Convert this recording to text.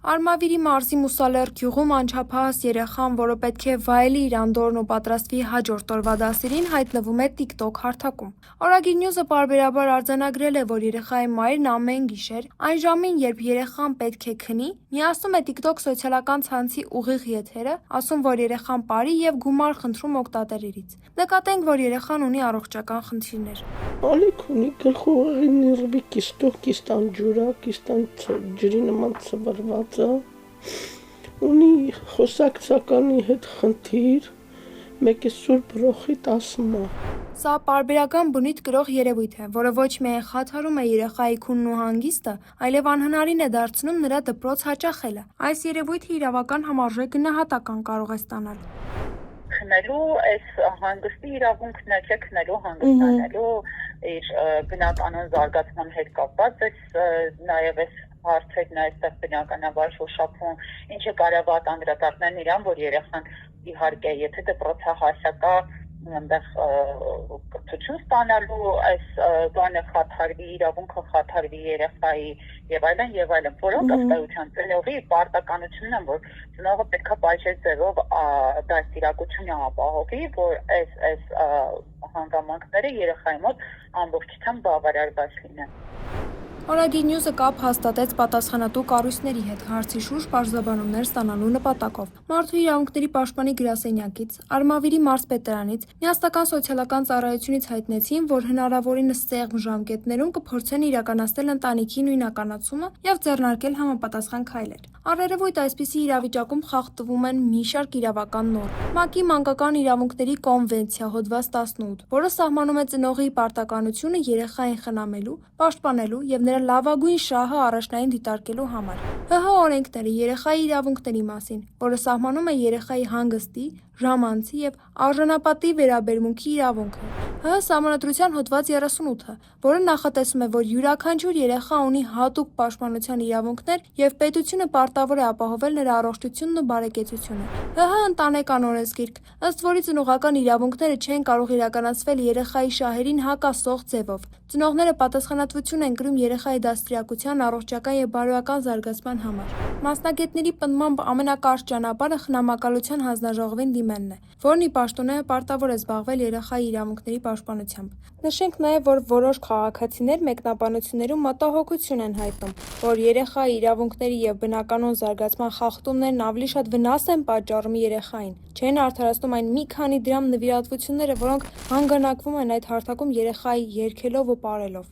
Արմավիրի մարզի Մուսալեռ գյուղում անչափահաս երեխան, որը պետք է վայելի իր անդորրն ու պատրաստվի հաջորդ օրվա դասերին, հայտնվում է TikTok հարթակում։ Օրագիր Նյուզը պարբերաբար արձանագրել է, որ երեխայի մայրն ամեն գիշեր, այն ժամին, երբ երեխան պետք է քնի, միացնում է TikTok սոցիալական ցանցի ուղիղ եթերը, ասում, որ երեխան բարի եւ գումար խնդրում օգտատերերից։ Նկատենք, որ երեխան ունի առողջական խնդիրներ։ Ալիք ունի գլխուղեղի նիրվի կիստով, կիստան ջուրա, կիստան ջրի նման ծվրված է, ունի խոսակցականի հետ խնդիր, մեկ է սուրբ ռոխի տասմա։ Սա պարբերական բնույթ կրող երևույթ է, որը ոչ միայն խաթարում է երեխայի քունն ու հանգիստը, այլև անհնարին է դարձնում նրա դպրոց հաճախելը։ Այս երևույթը իրավական համարժեք գնահատական կարող է ստանալ։ Քնելու այս հանգստի իրավունքն է, չէ, քնելու հանգստանալու իր բնականոն զարգացման հետ կապված նաև այս հարցերն այստեղ բնականաբար շոշափում, ինչը կարող է անդրադառնալ իրան, որ երեխան իհարկե եթե դպրոցահասակա այնտեղ կրթություն ստանալու այս բանը խաթարվի, իրավունքը խաթարվի երեխայի եւ այլն, որոնք ըստ էության ծնողի պարտականությունն են, որ ծնողը պետք է պայծառ ձևով դաստիարակություն ապահովի, որ այս հանգամանքները երեխայի մոտ ամբողջությամբ բավարարված լինեն։ Օրագիր Նյուզը կապ հաստատեց պատասխանատու կառույցների հետ հարցի շուրջ պարզաբանումներ ստանալու նպատակով։ Մարդու իրավունքների պաշտպանի գրասենյակից, Արմավիրի մարզպետարանից, Միասնական սոցիալական ծառայությունից հայտնեցին, որ հնարավորինս սեղմ ժամկետներում կփորձեն իրականացնել ընտանիքի նույնականացումը եւ ձեռնարկել համապատասխան քայլեր։ Առերևույթ այսպիսի իրավիճակում խախտվում են մի շարք իրավական նորմ։ ՄԱԿ-ի մանկական իրավունքների կոնվենցիա հոդված 18, որը սահմանում է ծնողի պարտականությունը երեխային խնամելու, պաշտպանելու եւ նրա լավագույն շահը առաջնային դիտարկելու համար։ ՀՀ օրենքները երեխայի իրավունքների մասին, որը սահմանում է երեխայի հանգստի, ժամանցի եւ արժանապատի վերաբերմունքի իրավունքը։ ՀՀ Սահմանադրության հոդված 38-ը, որը նախատեսում է, որ յուրաքանչյուր երեխա ունի հատուկ պաշտպանության իրավունքներ եւ պետությունը պարտավոր է ապահովել նրա առողջությունն ու բարեկեցությունը։ ՀՀ ընտանեկան օրենսգիրք, ըստ որի ծնողական իրավունքները չեն կարող իրականացվել երեխայի շահերին հակասող ձևով։ Ծնողները պատասխանատվություն են կրում երեխայի դաստիարակության, առողջական եւ բարոյական զարգացման համար։ Մասնագետների պնդմամբ ամենակարճ ճանապարհը խնամակալության հանձնաժողովին դիմելն է, որն ի պաշտոնե պարտավոր է զբաղվել երեխայի իրավունքների պաշտպանությամբ։ Նշենք նաեւ, որ որոշ քաղաքացիներ մեկնաբանություններում մտահոգություն են հայտնում, որ երեխայի իրավունքների եւ բնականոն զարգացման խախտումներն ավելի շատ վնաս են պատճառում երեխային, չեն արդարացնում այն մի քանի դրամ նվիրատվությունները, որոնք հանգանակվում են այդ հարթակում երեխայի երգելով ու պարելով։